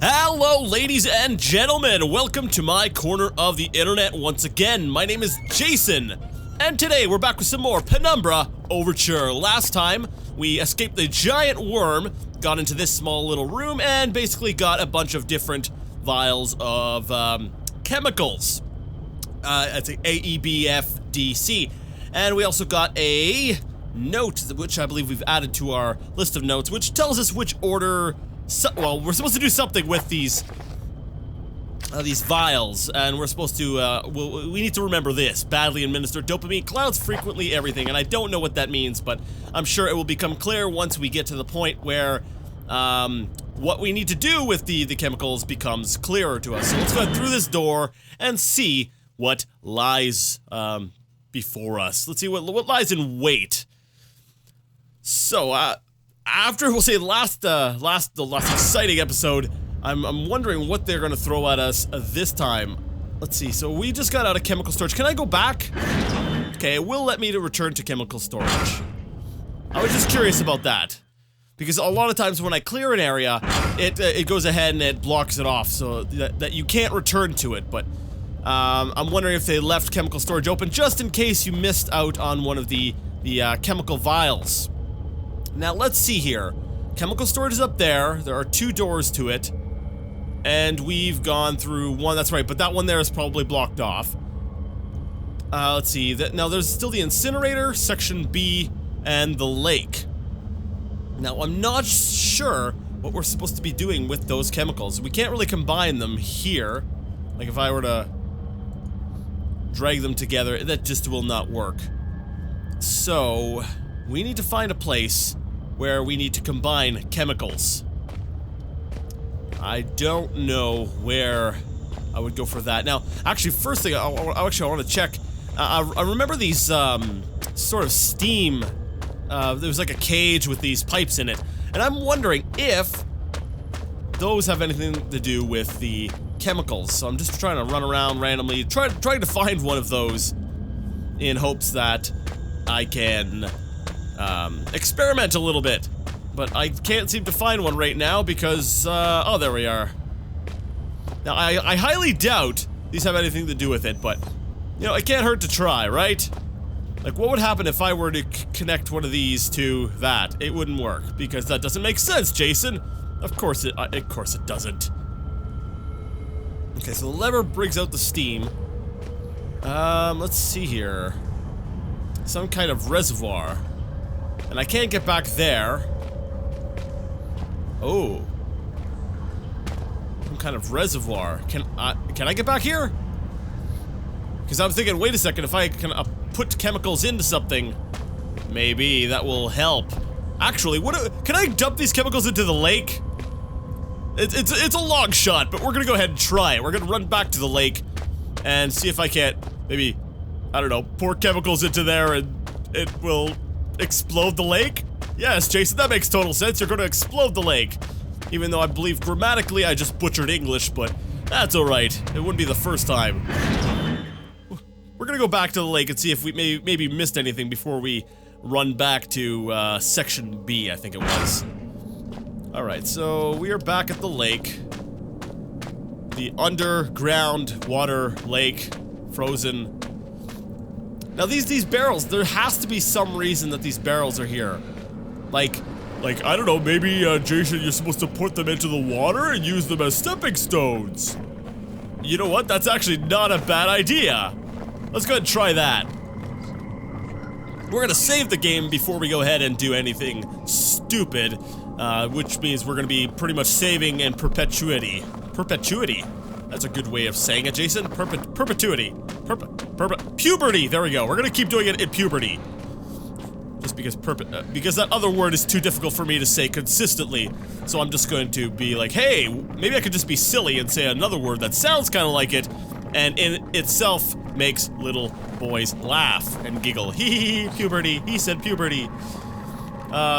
Hello, ladies and gentlemen. Welcome to my corner of the internet once again. My name is Jason, and today we're back with some more Penumbra Overture. Last time, we escaped the giant worm, got into this small little room, and basically got a bunch of different vials of chemicals. It's A, E, B, F, D, C. And we also got a note, which I believe we've added to our list of notes, which tells us which order... well, we're supposed to do something with these vials, and we're supposed to, we need to remember this. Badly administered dopamine clouds frequently everything, and I don't know what that means, but I'm sure it will become clear once we get to the point where, what we need to do with the chemicals becomes clearer to us. So let's go through this door and see what lies, before us. Let's see what lies in wait. So, after, we'll say, the last exciting episode, I'm wondering what they're gonna throw at us this time. Let's see, so we just got out of chemical storage. Can I go back? Okay, it will let me to return to chemical storage. I was just curious about that. Because a lot of times when I clear an area, it goes ahead and it blocks it off, so that you can't return to it, but I'm wondering if they left chemical storage open just in case you missed out on one of the chemical vials. Now, let's see here. Chemical storage is up there. There are two doors to it. And we've gone through one. That's right, but that one there is probably blocked off. Let's see. Now, there's still the incinerator, section B, and the lake. Now, I'm not sure what we're supposed to be doing with those chemicals. We can't really combine them here. Like, if I were to drag them together, that just will not work. So, we need to find a place where we need to combine chemicals. I don't know where I would go for that. Now, actually, first thing, I want to check. I remember these, sort of steam, there was like a cage with these pipes in it. And I'm wondering if those have anything to do with the chemicals. So I'm just trying to run around randomly, trying to find one of those in hopes that I can experiment a little bit, but I can't seem to find one right now because, oh, there we are. Now, I highly doubt these have anything to do with it, but, you know, it can't hurt to try, right? Like, what would happen if I were to connect one of these to that? It wouldn't work, because that doesn't make sense, Jason. Of course it doesn't. Okay, so the lever brings out the steam. Let's see here. Some kind of reservoir. And I can't get back there. Oh. Some kind of reservoir. Can I get back here? Because I'm thinking, wait a second, if I can put chemicals into something, maybe that will help. Actually, can I dump these chemicals into the lake? It's a long shot, but we're gonna go ahead and try it. We're gonna run back to the lake and see if I can't, maybe, I don't know, pour chemicals into there and it will explode the lake? Yes, Jason, that makes total sense. You're gonna explode the lake. Even though I believe grammatically I just butchered English, but that's alright. It wouldn't be the first time. We're gonna go back to the lake and see if we maybe missed anything before we run back to, section B, I think it was. Alright, so we are back at the lake. The underground water lake, frozen. Now these barrels, there has to be some reason that these barrels are here. Like, I don't know, maybe, Jason, you're supposed to put them into the water and use them as stepping stones. You know what? That's actually not a bad idea. Let's go ahead and try that. We're gonna save the game before we go ahead and do anything stupid, which means we're gonna be pretty much saving in perpetuity. Perpetuity? That's a good way of saying it, Jason. Perpetuity. Puberty! There we go. We're gonna keep doing it in puberty. Just because because that other word is too difficult for me to say consistently. So I'm just going to be like, hey, maybe I could just be silly and say another word that sounds kind of like it, and in itself makes little boys laugh and giggle. Hee hee, puberty. He said puberty.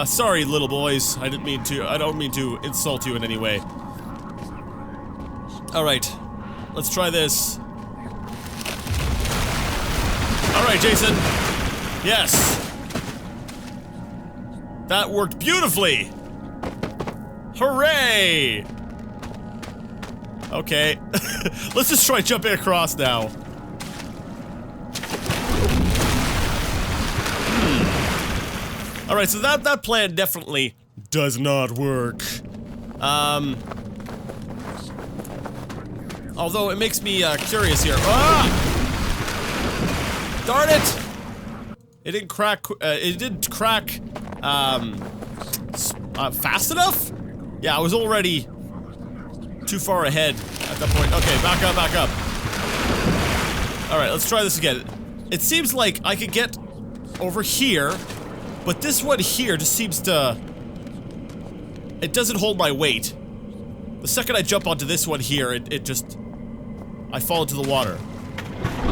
Sorry, little boys. I don't mean to insult you in any way. Alright. Let's try this. Alright, Jason. Yes. That worked beautifully! Hooray! Okay. Let's just try jumping across now. Alright, so that plan definitely does not work. Although it makes me curious here. Ah! Darn it! It didn't crack. It didn't crack fast enough? Yeah, I was already too far ahead at that point. Okay, back up, back up. Alright, let's try this again. It seems like I could get over here, but this one here just seems to... It doesn't hold my weight. The second I jump onto this one here, it just... I fall into the water.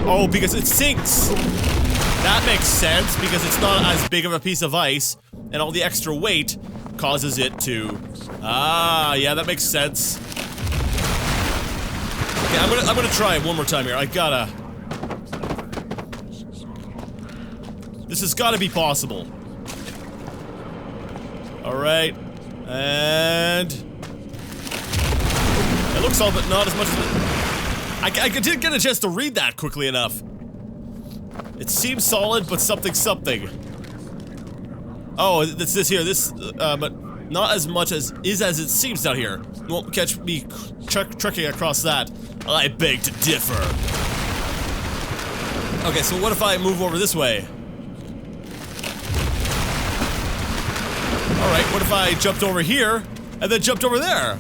Oh, because it sinks! That makes sense, because it's not as big of a piece of ice, and all the extra weight causes it to... Ah, yeah, that makes sense. Okay, I'm gonna try it one more time here. I gotta... This has gotta be possible. Alright. And... It looks all, but not as much as it... I didn't get a chance to read that quickly enough. It seems solid, but something. Oh, it's this here. This, but not as much as it seems down here. You won't catch me trekking across that. I beg to differ. Okay, so what if I move over this way? Alright, what if I jumped over here, and then jumped over there?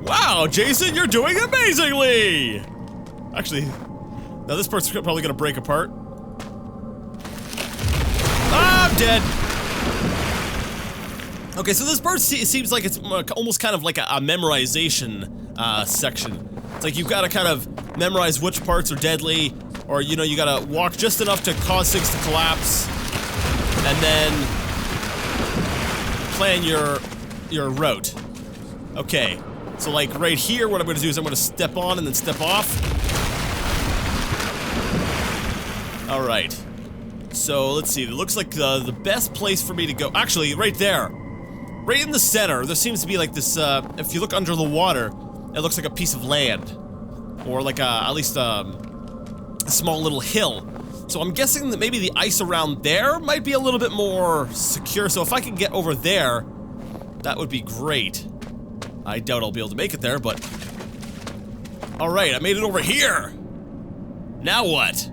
Wow, Jason, you're doing amazingly! Actually, now this part's probably gonna break apart. Ah, I'm dead! Okay, so this part seems like it's almost kind of like a memorization section. It's like you've gotta kind of memorize which parts are deadly, or you know, you gotta walk just enough to cause things to collapse, and then plan your route. Okay. So like right here, what I'm gonna do is I'm gonna step on and then step off. Alright. So let's see, it looks like the best place for me to go, actually right there. Right in the center, there seems to be like this, if you look under the water, it looks like a piece of land. Or like at least a small little hill. So I'm guessing that maybe the ice around there might be a little bit more secure, so if I can get over there, that would be great. I doubt I'll be able to make it there, but... Alright, I made it over here! Now what?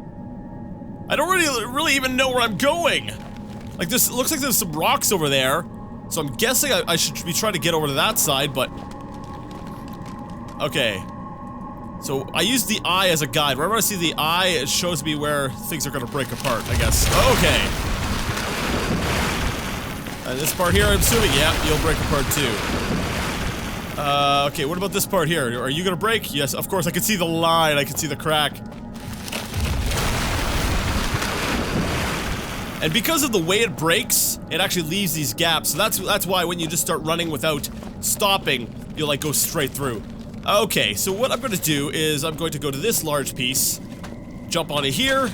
I don't really even know where I'm going! Like, this looks like there's some rocks over there, so I'm guessing I should be trying to get over to that side, but... Okay. So, I use the eye as a guide. Wherever I see the eye, it shows me where things are gonna break apart, I guess. Okay. And this part here, I'm assuming, yeah, you'll break apart too. Okay, what about this part here? Are you gonna break? Yes, of course, I can see the line, I can see the crack. And because of the way it breaks, it actually leaves these gaps, so that's why when you just start running without stopping, you'll like go straight through. Okay, so what I'm gonna do is I'm going to go to this large piece, jump onto here,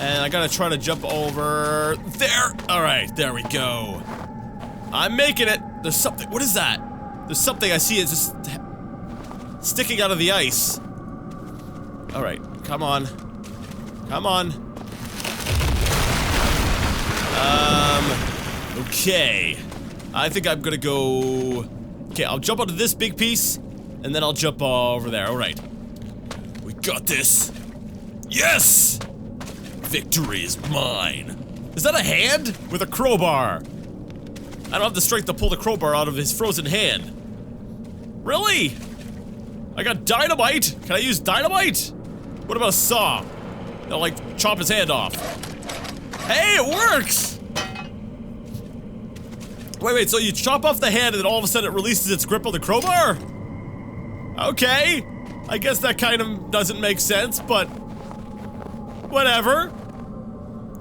and I gotta try to jump over there. Alright, there we go. I'm making it. There's something, what is that? There's something I see, it's just sticking out of the ice. Alright, come on. Come on. Okay. I think I'm gonna go... Okay, I'll jump onto this big piece, and then I'll jump over there. Alright. We got this. Yes! Victory is mine. Is that a hand? With a crowbar. I don't have the strength to pull the crowbar out of his frozen hand. Really? I got dynamite? Can I use dynamite? What about a saw? I'll like chop his hand off. Hey, it works! Wait, so you chop off the hand and then all of a sudden it releases its grip on the crowbar? Okay. I guess that kind of doesn't make sense, but... whatever.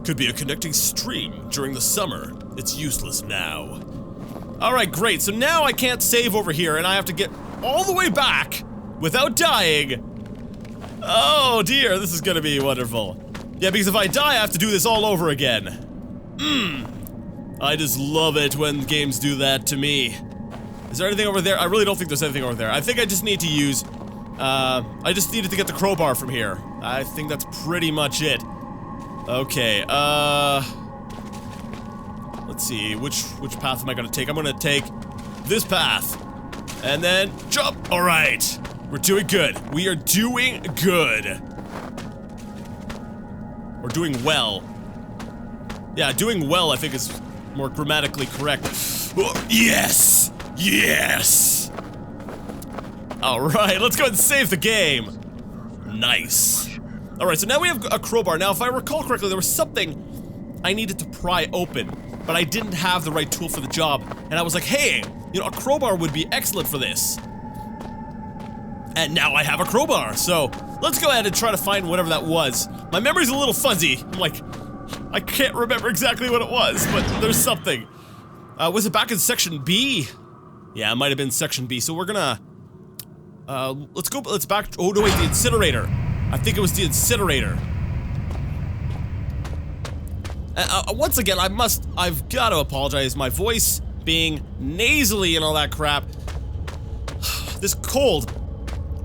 Could be a connecting stream during the summer. It's useless now. Alright, great. So now I can't save over here and I have to get all the way back without dying. Oh dear, this is gonna be wonderful. Yeah, because if I die, I have to do this all over again. I just love it when games do that to me. Is there anything over there? I really don't think there's anything over there. I think I just need to use I just needed to get the crowbar from here. I think that's pretty much it. Okay, let's see, which path am I gonna take? I'm gonna take this path. And then jump! Alright. We're doing good. We are doing good. Or doing well. Yeah, doing well I think is more grammatically correct. Yes! Yes! Alright, let's go ahead and save the game. Nice. Alright, so now we have a crowbar. Now, if I recall correctly, there was something I needed to pry open, but I didn't have the right tool for the job. And I was like, hey, you know, a crowbar would be excellent for this. And now I have a crowbar, so let's go ahead and try to find whatever that was. My memory's a little fuzzy. I'm like, I can't remember exactly what it was, but there's something. Was it back in section B? Yeah, it might have been section B, so we're gonna... let's back... Oh, no, wait, the incinerator. I think it was the incinerator. Once again, I've got to apologize. My voice being nasally and all that crap. This cold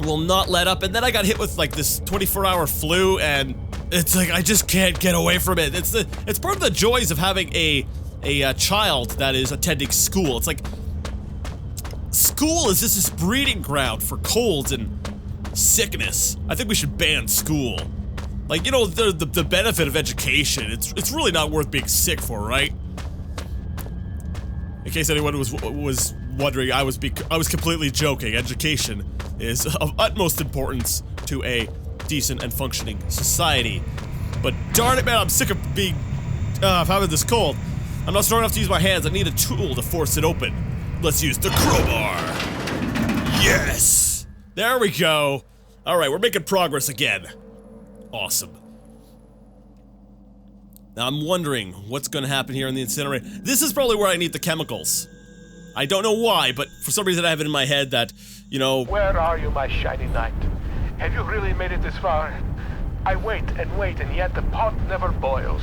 will not let up, and then I got hit with like this 24-hour flu, and it's like I just can't get away from it. It's part of the joys of having a child that is attending school. It's like school is just this breeding ground for colds and sickness. I think we should ban school. Like, you know, the benefit of education, it's really not worth being sick for, right? In case anyone was wondering, I was completely joking. Education is of utmost importance to a decent and functioning society. But darn it, man, I'm sick of being of having this cold. I'm not strong enough to use my hands. I need a tool to force it open. Let's use the crowbar. Yes! There we go. Alright, we're making progress again. Awesome. Now I'm wondering what's gonna happen here in the incinerator. This is probably where I need the chemicals. I don't know why, but for some reason I have it in my head that, you know... Where are you, my shiny knight? Have you really made it this far? I wait, and yet the pot never boils.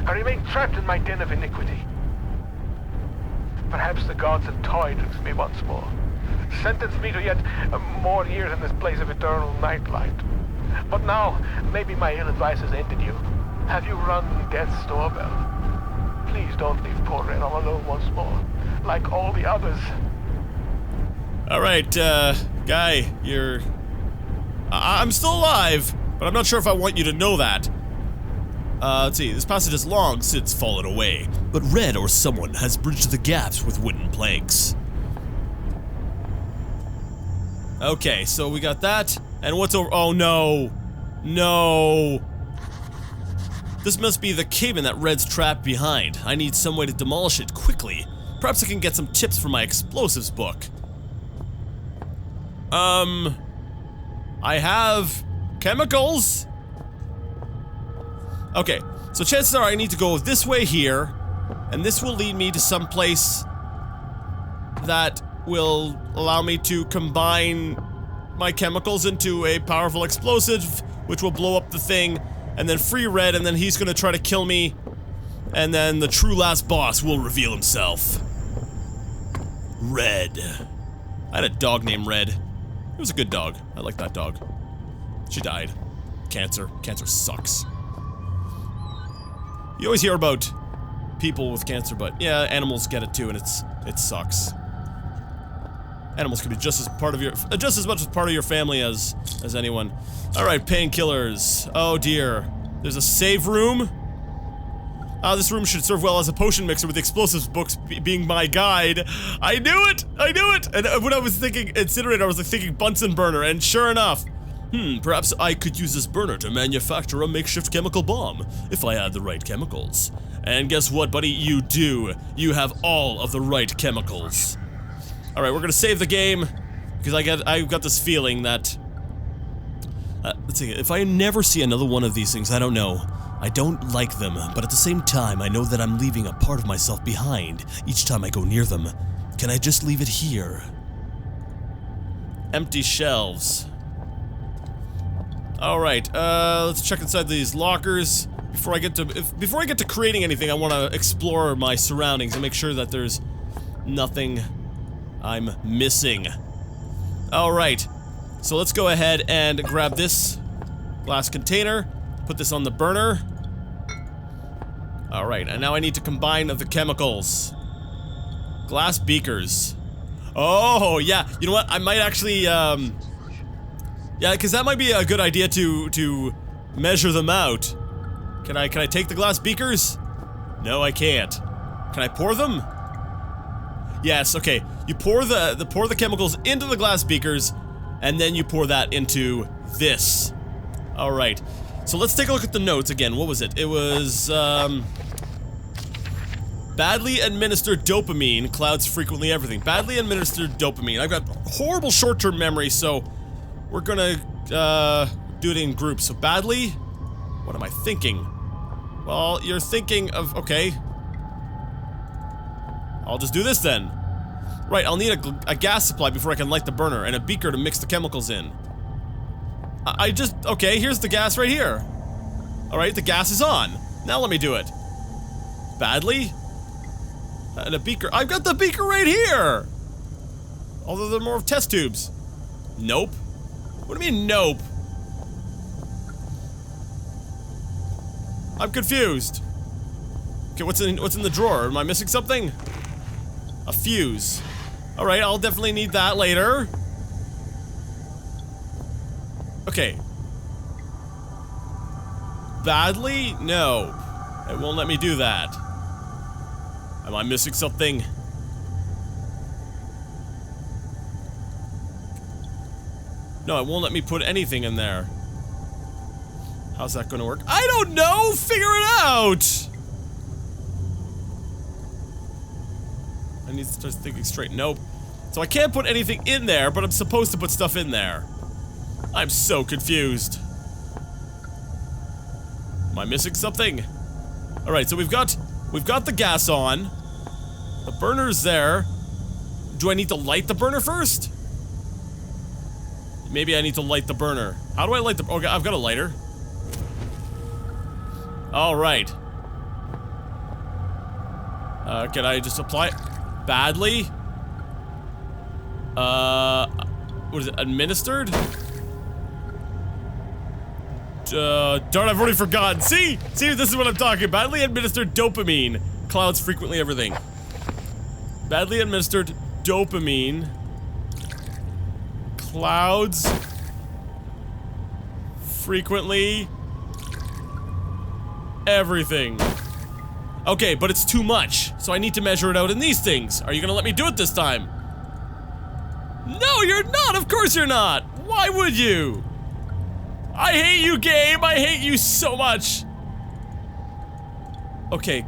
I remain trapped in my den of iniquity. Perhaps the gods have toyed with me once more. Sentenced me to yet more years in this place of eternal nightlight. But now, maybe my ill advice has ended you. Have you run death's doorbell? Please don't leave poor Red all alone once more, like all the others. Alright, guy, you're... I'm still alive, but I'm not sure if I want you to know that. Let's see, this passage is long since fallen away, but Red or someone has bridged the gaps with wooden planks. Okay, so we got that, and what's over- oh no! No! This must be the cabin that Red's trapped behind. I need some way to demolish it quickly. Perhaps I can get some tips from my explosives book. I have chemicals? Okay, so chances are I need to go this way here, and this will lead me to some place that will allow me to combine my chemicals into a powerful explosive, which will blow up the thing, and then free Red, and then he's gonna try to kill me, and then the true last boss will reveal himself. Red. I had a dog named Red. It was a good dog. I like that dog. She died. Cancer. Cancer sucks. You always hear about people with cancer, but yeah, animals get it too, and it sucks. Animals can be just as much as part of your family as anyone. All right, painkillers. Oh dear, there's a save room. This room should serve well as a potion mixer, with the explosives books being my guide. I knew it! I knew it! And when I was thinking incinerator, I was like thinking Bunsen burner, and sure enough, perhaps I could use this burner to manufacture a makeshift chemical bomb, if I had the right chemicals. And guess what, buddy? You do. You have all of the right chemicals. Alright, we're gonna save the game, because I've got this feeling that... let's see, if I never see another one of these things, I don't know. I don't like them, but at the same time, I know that I'm leaving a part of myself behind each time I go near them. Can I just leave it here? Empty shelves. Alright, let's check inside these lockers. Before I get to creating anything, I want to explore my surroundings and make sure that there's nothing I'm missing. Alright, So let's go ahead and grab this glass container, put this on the burner. Alright, and now I need to combine the chemicals. Glass beakers. Oh, yeah. You know what? I might actually, yeah, because that might be a good idea to measure them out. Can I take the glass beakers? No, I can't. Can I pour them? Yes, okay. You pour the chemicals into the glass beakers, and then you pour that into this. Alright. So let's take a look at the notes again. What was it? It was, badly administered dopamine clouds frequently everything. Badly administered dopamine. I've got horrible short-term memory, so we're gonna, do it in groups. So badly? What am I thinking? Well, you're thinking of, okay. I'll just do this then. Right, I'll need a gas supply before I can light the burner, and a beaker to mix the chemicals in. Okay, here's the gas right here. Alright, the gas is on. Now let me do it. Badly? And a beaker. I've got the beaker right here! Although they're more of test tubes. Nope. What do you mean, nope? I'm confused. Okay, what's in the drawer? Am I missing something? A fuse. Alright, I'll definitely need that later. Okay. Badly? No. It won't let me do that. Am I missing something? No, it won't let me put anything in there. How's that gonna work? I don't know! Figure it out! I need to start thinking straight. Nope. So I can't put anything in there, but I'm supposed to put stuff in there. I'm so confused. Am I missing something? Alright, so we've got the gas on. The burner's there. Do I need to light the burner first? Maybe I need to light the burner. How do I light the... Okay, I've got a lighter. Alright. Can I just apply it? Badly? What is it? Administered? Darn, I've already forgotten. See? See, this is what I'm talking about. Badly administered dopamine clouds frequently everything. Badly administered dopamine clouds frequently everything. Okay, but it's too much, so I need to measure it out in these things. Are you gonna let me do it this time? No, you're not! Of course you're not! Why would you? I hate you, game! I hate you so much! Okay,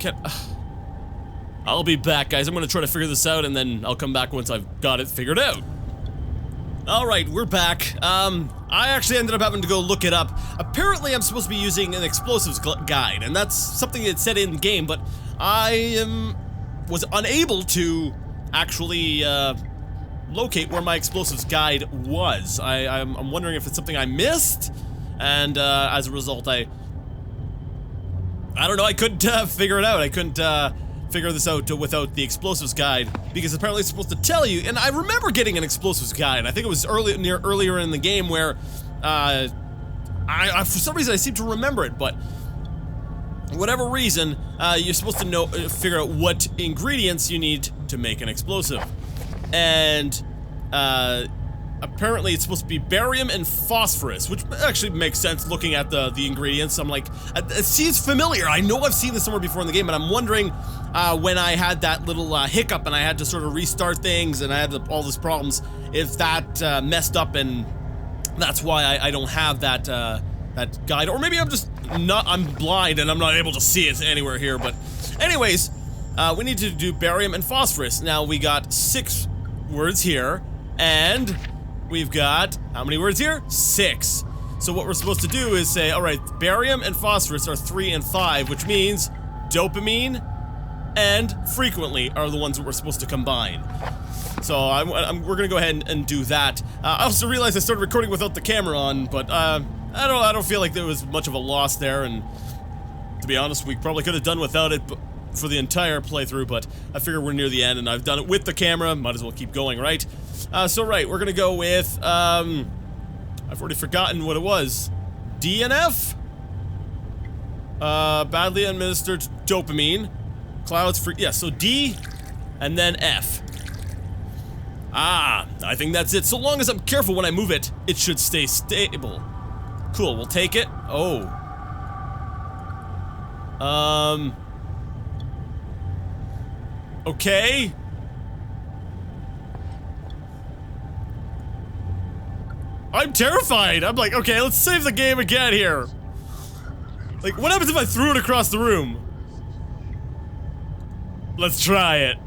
I'll be back, guys. I'm gonna try to figure this out, and then I'll come back once I've got it figured out. Alright, we're back. I actually ended up having to go look it up. Apparently, I'm supposed to be using an explosives guide, and that's something that said in game, but I was unable to actually locate where my explosives guide was. I'm wondering if it's something I missed, and as a result, I don't know, I couldn't figure it out. I couldn't figure this out without the explosives guide, because apparently it's supposed to tell you, and I remember getting an explosives guide. I think it was earlier in the game where for some reason I seem to remember it, but whatever reason, you're supposed to figure out what ingredients you need to make an explosive. And apparently it's supposed to be barium and phosphorus, which actually makes sense looking at the ingredients. I'm like, it seems familiar. I know I've seen this somewhere before in the game, but I'm wondering when I had that little hiccup and I had to sort of restart things and I had all these problems, if that messed up, and that's why I don't have that that guide. Or maybe I'm blind and I'm not able to see it anywhere here. But anyways, we need to do barium and phosphorus. Now we got 6 words here, and we've got, how many words here? 6. So what we're supposed to do is say, alright, barium and phosphorus are 3 and 5, which means dopamine and frequently are the ones that we're supposed to combine. So we're gonna go ahead and do that. I also realized I started recording without the camera on, but I don't feel like there was much of a loss there, and to be honest, we probably could have done without it for the entire playthrough, but I figure we're near the end and I've done it with the camera, might as well keep going, right? Right, we're gonna go with I've already forgotten what it was. D and F? Badly administered dopamine. Clouds for, yeah, so D and then F. Ah, I think that's it. So long as I'm careful when I move it, it should stay stable. Cool, we'll take it. Oh. Okay. I'm terrified. I'm like, okay, let's save the game again here. Like, what happens if I threw it across the room? Let's try it.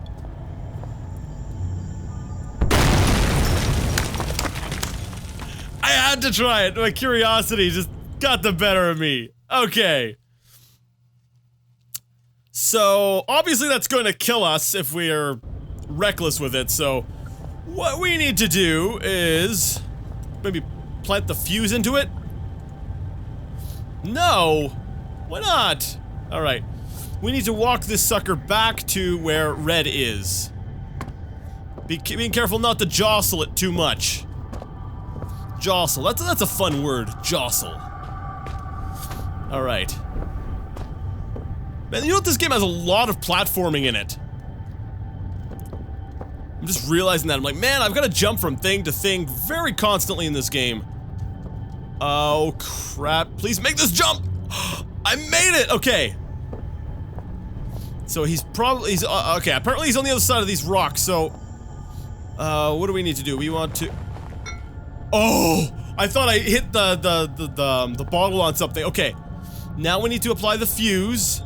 I had to try it. My curiosity just got the better of me. Okay. So, obviously that's going to kill us if we are reckless with it, so what we need to do is maybe plant the fuse into it? No! Why not? Alright. We need to walk this sucker back to where red is. Being careful not to jostle it too much. Jostle. That's a fun word. Jostle. Alright. Man, you know what? This game has a lot of platforming in it. I'm just realizing that. I'm like, man, I've got to jump from thing to thing very constantly in this game. Oh, crap. Please make this jump! I made it! Okay. So he's probably, okay, apparently he's on the other side of these rocks, so... what do we need to do? We want to... Oh! I thought I hit the bottle on something. Okay. Now we need to apply the fuse.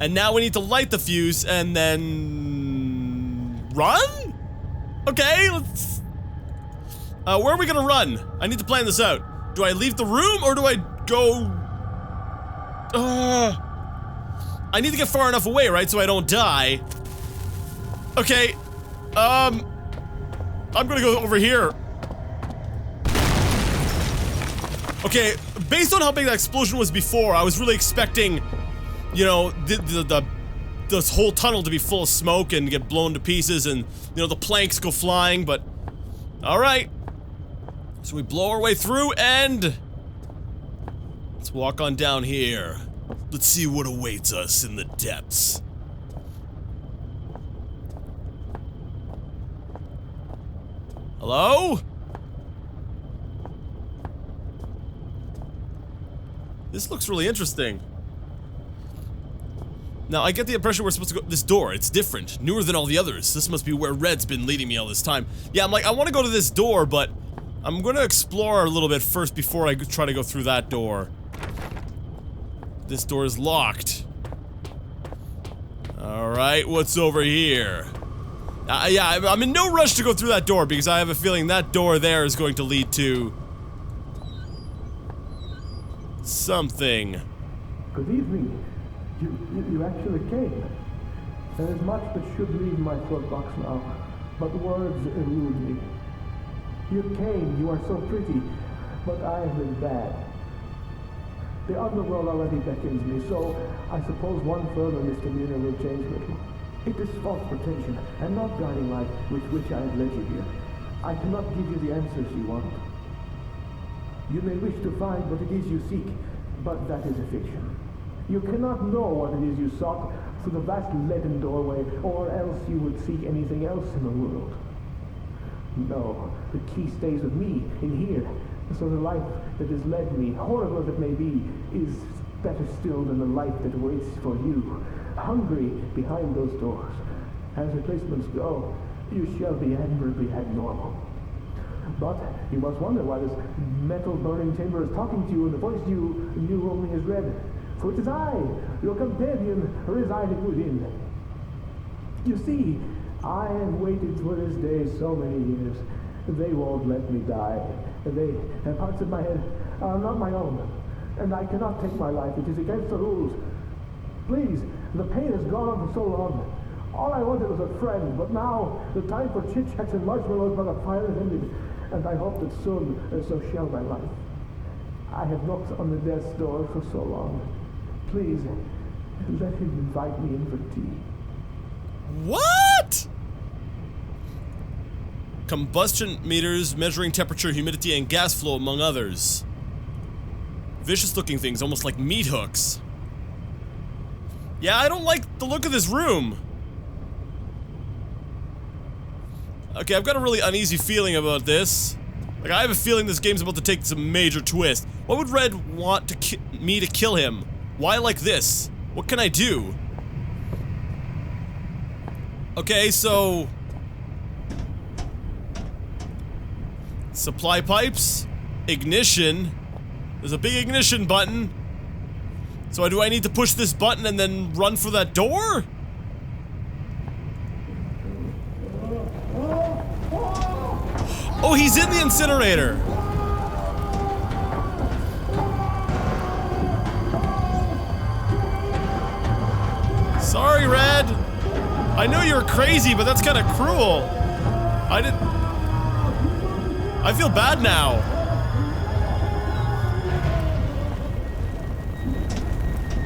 And now we need to light the fuse, and then... Run? Okay, let's... where are we gonna run? I need to plan this out. Do I leave the room, or do I go... I need to get far enough away, right, so I don't die. Okay, I'm gonna go over here. Okay, based on how big that explosion was before, I was really expecting, you know, this whole tunnel to be full of smoke and get blown to pieces and, you know, the planks go flying, but... Alright. So we blow our way through and... Let's walk on down here. Let's see what awaits us in the depths. Hello? This looks really interesting. Now, I get the impression we're supposed to go- this door, it's different. Newer than all the others. This must be where Red's been leading me all this time. Yeah, I'm like, I want to go to this door, but I'm gonna explore a little bit first before I try to go through that door. This door is locked. Alright, what's over here? Yeah, I'm in no rush to go through that door because I have a feeling that door there is going to lead to... something. Good evening. You actually came. There is much that should leave my throat box now, but words elude me. You came, you are so pretty, but I have been bad. The underworld already beckons me, so I suppose one further misdemeanor will change little. It is false pretension, and not guiding light with which I have led you here. I cannot give you the answers you want. You may wish to find what it is you seek, but that is a fiction. You cannot know what it is you sought through the vast leaden doorway, or else you would seek anything else in the world. No, the key stays with me, in here. So the life that has led me, horrible as it may be, is better still than the life that waits for you, hungry behind those doors. As replacements go, you shall be admirably abnormal. But you must wonder why this metal burning chamber is talking to you, and the voice you knew only as Red. For it is I, your companion, residing within. You see, I have waited for this day so many years. They won't let me die. They have parts of my head are not my own, and I cannot take my life. It is against the rules. Please, the pain has gone on for so long. All I wanted was a friend, but now the time for chit-chats and marshmallows by the fire is ended, and I hope that soon so shall my life. I have knocked on the death's door for so long. Please, let him invite me in for tea. What? Combustion meters measuring temperature, humidity, and gas flow, among others. Vicious looking things, almost like meat hooks. Yeah, I don't like the look of this room. Okay, I've got a really uneasy feeling about this. Like, I have a feeling this game's about to take some major twist. Why would Red want me to kill him? Why like this? What can I do? Okay, so... supply pipes. Ignition. There's a big ignition button. So do I need to push this button and then run for that door? Oh, he's in the incinerator. Sorry, Red. I know you're crazy, but that's kind of cruel. I feel bad now.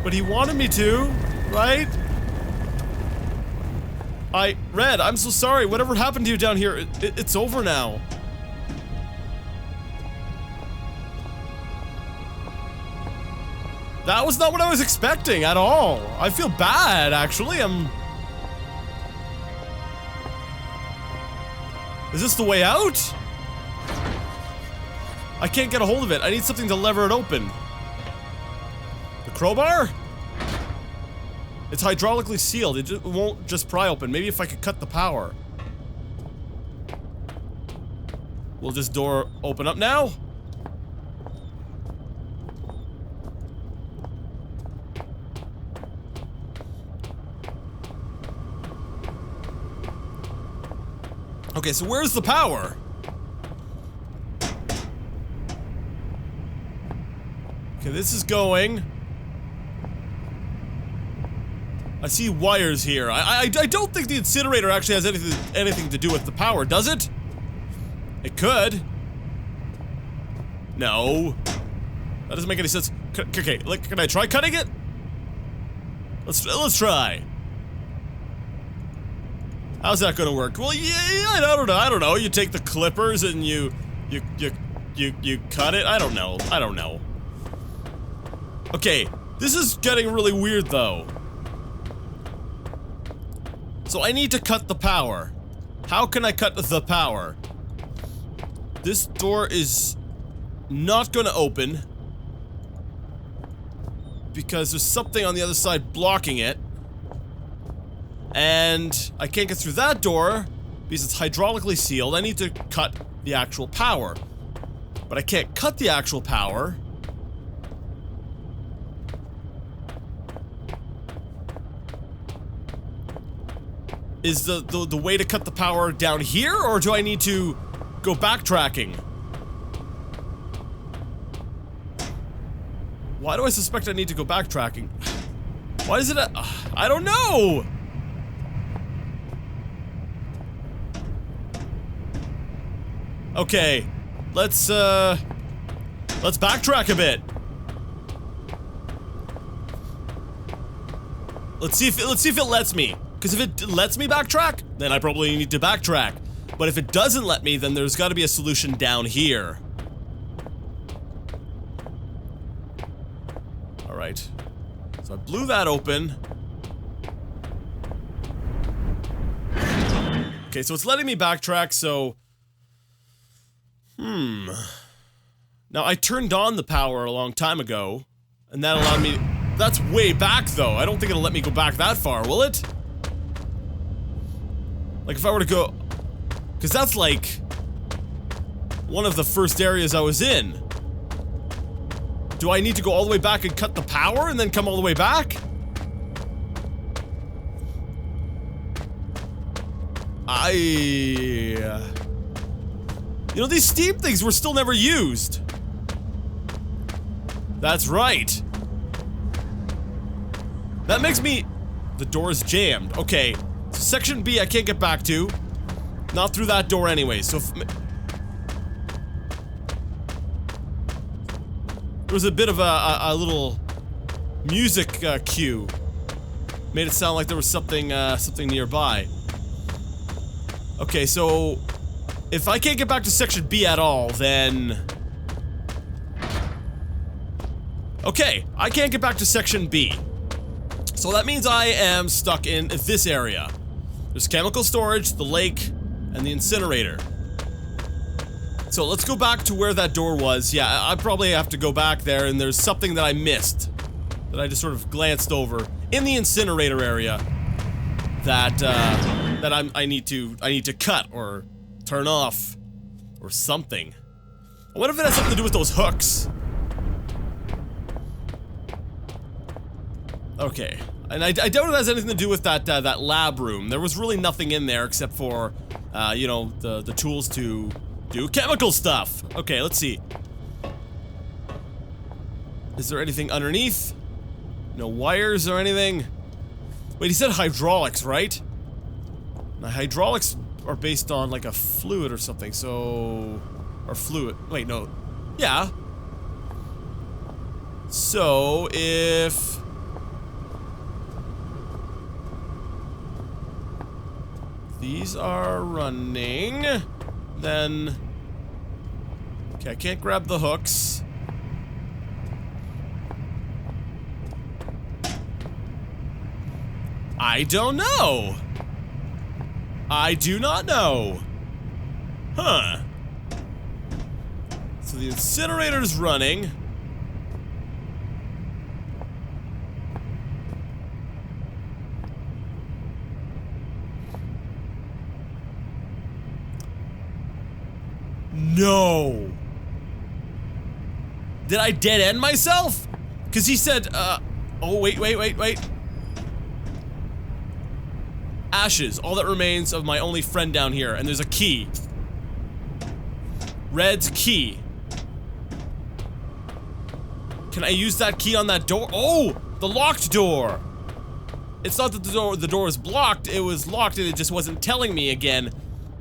But he wanted me to, right? Red, I'm so sorry. Whatever happened to you down here, it's over now. That was not what I was expecting at all. I feel bad, actually. Is this the way out? I can't get a hold of it. I need something to lever it open. The crowbar? It's hydraulically sealed. It won't just pry open. Maybe if I could cut the power. Will this door open up now? Okay, so where's the power? Okay, this is going. I see wires here. I don't think the incinerator actually has anything to do with the power, does it? It could. No. That doesn't make any sense. Okay, can I try cutting it? Let's try. How's that gonna work? Well, yeah, I don't know. You take the clippers and you cut it. I don't know. Okay, this is getting really weird though. So I need to cut the power. How can I cut the power? This door is not gonna open because there's something on the other side blocking it. And I can't get through that door because it's hydraulically sealed. I need to cut the actual power. But I can't cut the actual power. Is the way to cut the power down here, or do I need to go backtracking? Why do I suspect I need to go backtracking? Why is it I don't know! Okay, let's backtrack a bit. Let's see if it lets me. Because if it lets me backtrack, then I probably need to backtrack. But if it doesn't let me, then there's got to be a solution down here. Alright. So I blew that open. Okay, so it's letting me backtrack, so... Now, I turned on the power a long time ago, and that allowed me... That's way back, though. I don't think it'll let me go back that far, will it? Like, if I were to go... Because that's, like... one of the first areas I was in. Do I need to go all the way back and cut the power and then come all the way back? You know, these steam things were still never used. That's right. That makes me... The door's jammed. Okay. So section B I can't get back to. Not through that door anyway, so if... There was a bit of a little music cue. Made it sound like there was something, something nearby. Okay, so... If I can't get back to Section B at all, then... Okay, I can't get back to Section B. So that means I am stuck in this area. There's chemical storage, the lake, and the incinerator. So let's go back to where that door was. Yeah, I probably have to go back there, and there's something that I missed. That I just sort of glanced over in the incinerator area. That, I need to cut, or turn off, or something. I wonder if it has something to do with those hooks. Okay, and I doubt it has anything to do with that lab room. There was really nothing in there except for, you know, the tools to do chemical stuff. Okay, let's see. Is there anything underneath? No wires or anything? Wait, he said hydraulics, right? Now, hydraulics are based on, like, a fluid or something, so... Or fluid. Wait, no. Yeah. So, if... these are running, then... Okay, I can't grab the hooks. I don't know. I do not know. Huh. So the incinerator's running. No. Did I dead end myself? Because he said, oh, wait. Ashes, all that remains of my only friend down here, and there's a key. Red's key. Can I use that key on that door? Oh, the locked door. It's not that the door is blocked, it was locked and it just wasn't telling me again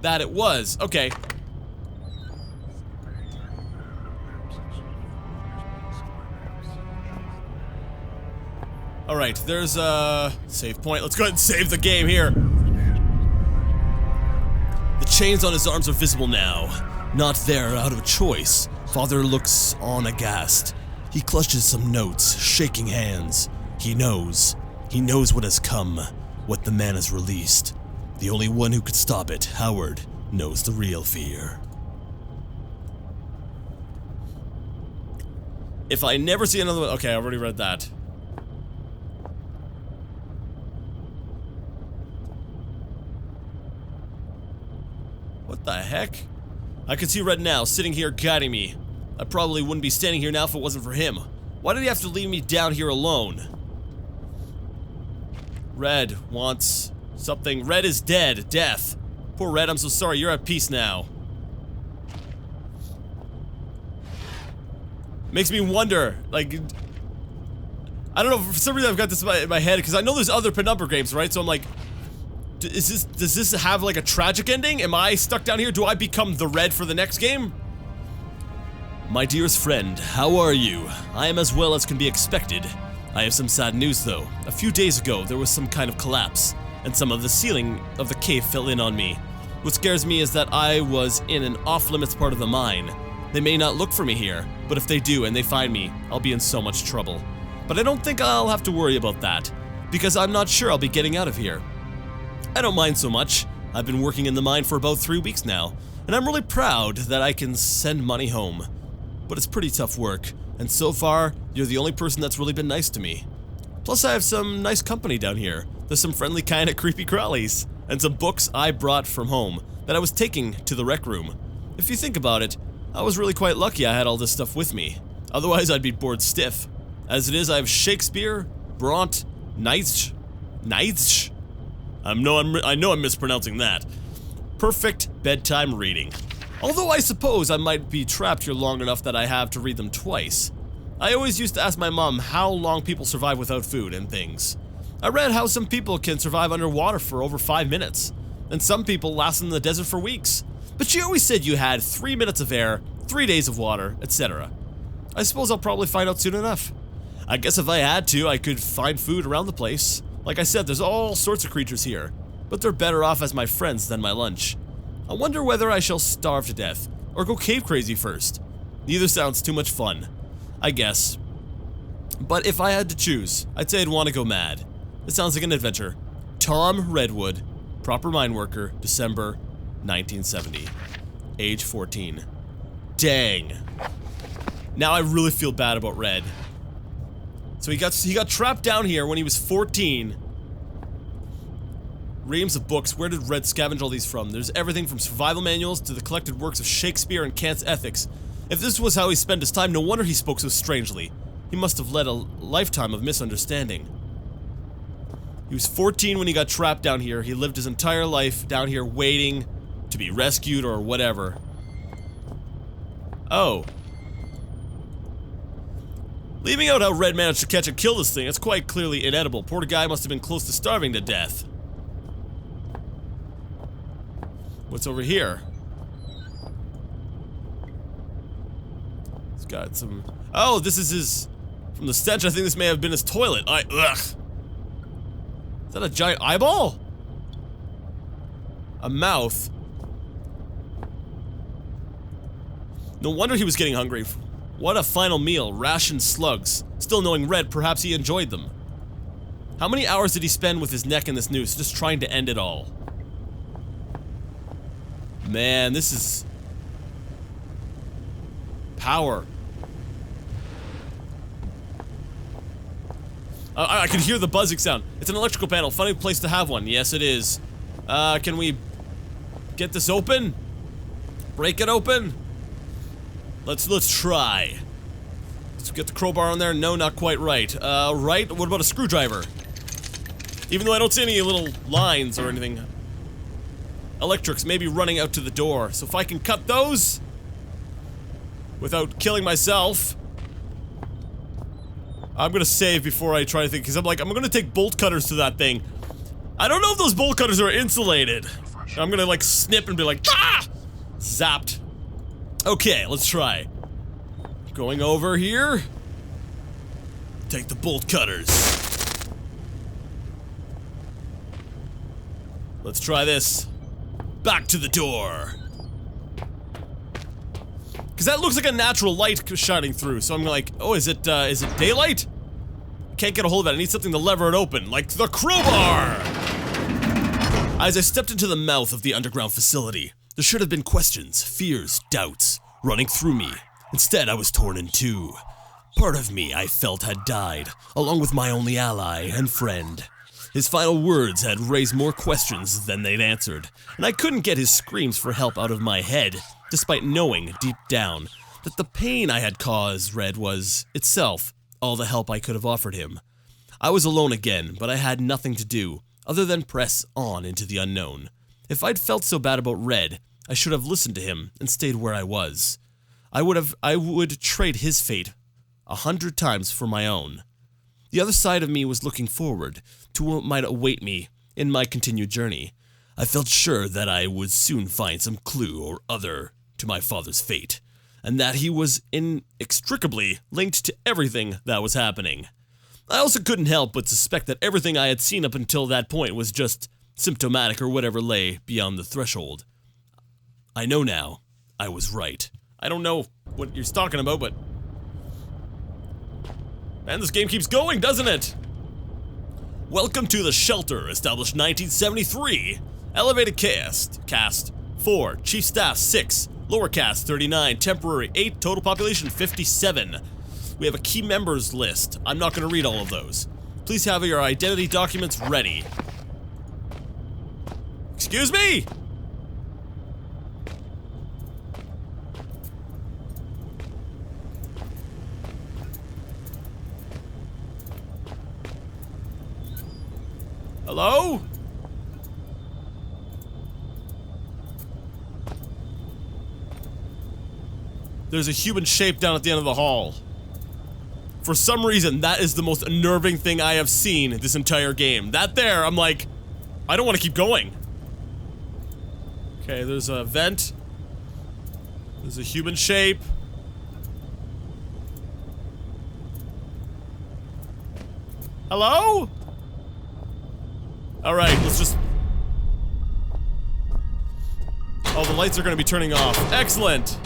that it was. Okay. Alright, there's a save point. Let's go ahead and save the game here. The chains on his arms are visible now. Not there out of choice. Father looks on aghast. He clutches some notes, shaking hands. He knows. He knows what has come, what the man has released. The only one who could stop it, Howard, knows the real fear. If I never see another one... Okay, I already read that. What the heck? I can see Red now, sitting here guiding me. I probably wouldn't be standing here now if it wasn't for him. Why did he have to leave me down here alone? Red wants something. Red is dead. Death. Poor Red, I'm so sorry. You're at peace now. Makes me wonder, like... I don't know, for some reason I've got this in my head, because I know there's other Penumbra games, right? So I'm like... does this have like a tragic ending? Am I stuck down here? Do I become the Red for the next game? My dearest friend, how are you? I am as well as can be expected. I have some sad news though. A few days ago, there was some kind of collapse, and some of the ceiling of the cave fell in on me. What scares me is that I was in an off-limits part of the mine. They may not look for me here, but if they do and they find me, I'll be in so much trouble. But I don't think I'll have to worry about that, because I'm not sure I'll be getting out of here. I don't mind so much. I've been working in the mine for about 3 weeks now, and I'm really proud that I can send money home. But it's pretty tough work, and so far, you're the only person that's really been nice to me. Plus I have some nice company down here. There's some friendly kind of creepy crawlies, and some books I brought from home that I was taking to the rec room. If you think about it, I was really quite lucky I had all this stuff with me. Otherwise I'd be bored stiff. As it is, I have Shakespeare, Bront, Nietzsche, I know I'm mispronouncing that. Perfect bedtime reading. Although I suppose I might be trapped here long enough that I have to read them twice. I always used to ask my mom how long people survive without food and things. I read how some people can survive underwater for over 5 minutes, and some people last in the desert for weeks. But she always said you had 3 minutes of air, 3 days of water, etc. I suppose I'll probably find out soon enough. I guess if I had to, I could find food around the place. Like I said, there's all sorts of creatures here, but they're better off as my friends than my lunch. I wonder whether I shall starve to death, or go cave crazy first. Neither sounds too much fun, I guess. But if I had to choose, I'd say I'd want to go mad. It sounds like an adventure. Tom Redwood, proper mine worker, December 1970. Age 14. Dang. Now I really feel bad about Red. So he got trapped down here when he was 14. Reams of books. Where did Red scavenge all these from? There's everything from survival manuals to the collected works of Shakespeare and Kant's ethics. If this was how he spent his time, no wonder he spoke so strangely. He must have led a lifetime of misunderstanding. He was 14 when he got trapped down here. He lived his entire life down here waiting to be rescued or whatever. Oh. Leaving out how Red managed to catch and kill this thing, it's quite clearly inedible. Poor guy must have been close to starving to death. What's over here? It's got some... Oh, this is his... From the stench, I think this may have been his toilet. Ugh. Is that a giant eyeball? A mouth? No wonder he was getting hungry. What a final meal. Rationed slugs. Still knowing Red, perhaps he enjoyed them. How many hours did he spend with his neck in this noose, just trying to end it all? Man, this is... power. I can hear the buzzing sound. It's an electrical panel. Funny place to have one. Yes, it is. Can we get this open? Break it open? Let's try. Let's get the crowbar on there. No, not quite right. Right? What about a screwdriver? Even though I don't see any little lines or anything. Electrics may be running out to the door. So if I can cut those without killing myself, I'm gonna save before I try to think, because I'm gonna take bolt cutters to that thing. I don't know if those bolt cutters are insulated. I'm gonna like snip and be like, ah! Zapped. Okay, let's try. Going over here. Take the bolt cutters. Let's try this. Back to the door. Because that looks like a natural light shining through, so I'm like, oh, is it daylight? Can't get a hold of it. I need something to lever it open, like the crowbar! As I stepped into the mouth of the underground facility, there should have been questions, fears, doubts running through me. Instead, I was torn in two. Part of me, I felt, had died, along with my only ally and friend. His final words had raised more questions than they'd answered, and I couldn't get his screams for help out of my head, despite knowing, deep down, that the pain I had caused Red was, itself, all the help I could have offered him. I was alone again, but I had nothing to do, other than press on into the unknown. If I'd felt so bad about Red, I should have listened to him and stayed where I was. I would trade his fate 100 times for my own. The other side of me was looking forward to what might await me in my continued journey. I felt sure that I would soon find some clue or other to my father's fate, and that he was inextricably linked to everything that was happening. I also couldn't help but suspect that everything I had seen up until that point was just symptomatic or whatever lay beyond the threshold. I know now, I was right. I don't know what you're talking about, but... man, this game keeps going, doesn't it? Welcome to the shelter, established 1973. Elevated cast 4, chief staff 6, lower cast 39, temporary 8, total population 57. We have a key members list. I'm not going to read all of those. Please have your identity documents ready. Excuse me? Hello? There's a human shape down at the end of the hall. For some reason, that is the most unnerving thing I have seen this entire game. That there, I'm like, I don't want to keep going. Okay, there's a vent. There's a human shape. Hello? Alright, let's just... Oh, the lights are gonna be turning off. Excellent!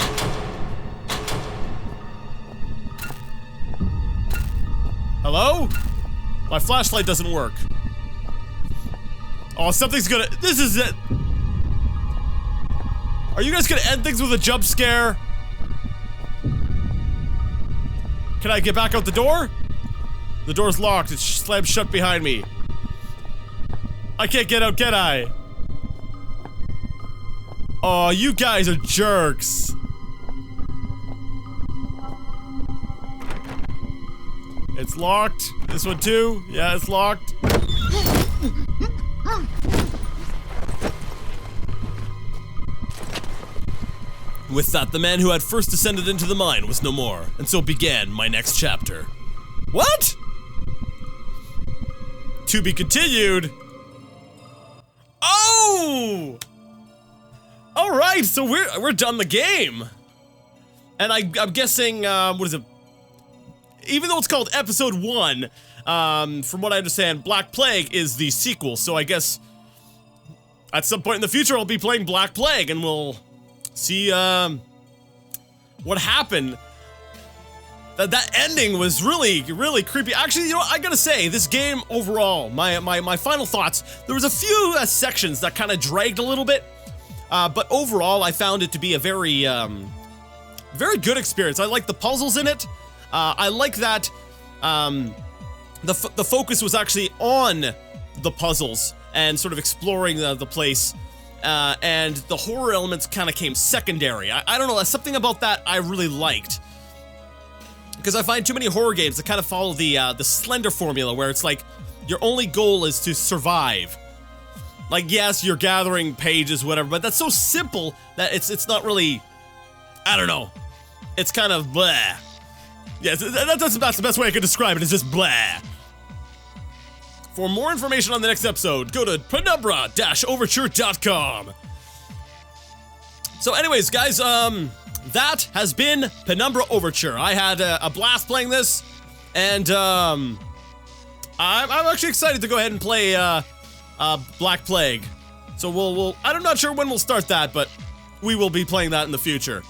Hello? My flashlight doesn't work. Oh, something's gonna- this is it! Are you guys gonna end things with a jump scare? Can I get back out the door? The door's locked, it's slammed shut behind me. I can't get out, can I? Oh, you guys are jerks. It's locked. This one too? Yeah, it's locked. With that, the man who had first descended into the mine was no more, and so began my next chapter. What? To be continued. Oh! Alright, so we're done the game. And I'm guessing, what is it? Even though it's called episode 1, from what I understand, Black Plague is the sequel, so I guess at some point in the future I'll be playing Black Plague and we'll see, what happened. That ending was really, really creepy. Actually, you know what, I gotta say, this game overall, my final thoughts, there was a few sections that kind of dragged a little bit, but overall I found it to be a very, very good experience. I like the puzzles in it. I like that, the focus was actually on the puzzles and sort of exploring the place, and the horror elements kind of came secondary. I don't know, something about that I really liked. Because I find too many horror games that kind of follow the Slender formula, where it's like, your only goal is to survive. Like, yes, you're gathering pages, whatever, but that's so simple that it's not really, I don't know. It's kind of blah. Yeah, that's the best way I could describe it, is just blah. For more information on the next episode, go to penumbra-overture.com. So anyways, guys, that has been Penumbra Overture. I had a blast playing this, and I'm actually excited to go ahead and play Black Plague. So I'm not sure when we'll start that, but we will be playing that in the future.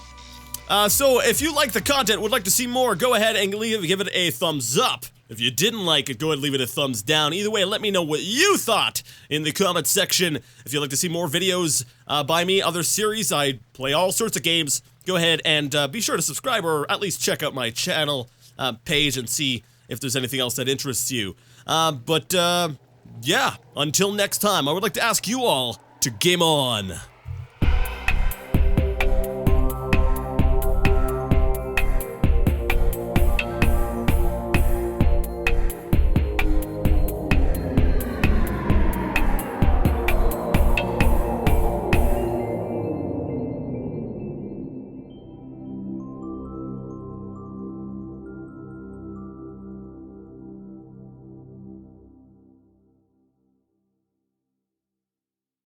So if you like the content, would like to see more, go ahead and give it a thumbs up. If you didn't like it, go ahead and leave it a thumbs down. Either way, let me know what you thought in the comment section. If you'd like to see more videos by me, other series, I play all sorts of games, go ahead and be sure to subscribe or at least check out my channel page and see if there's anything else that interests you. Yeah, until next time, I would like to ask you all to game on.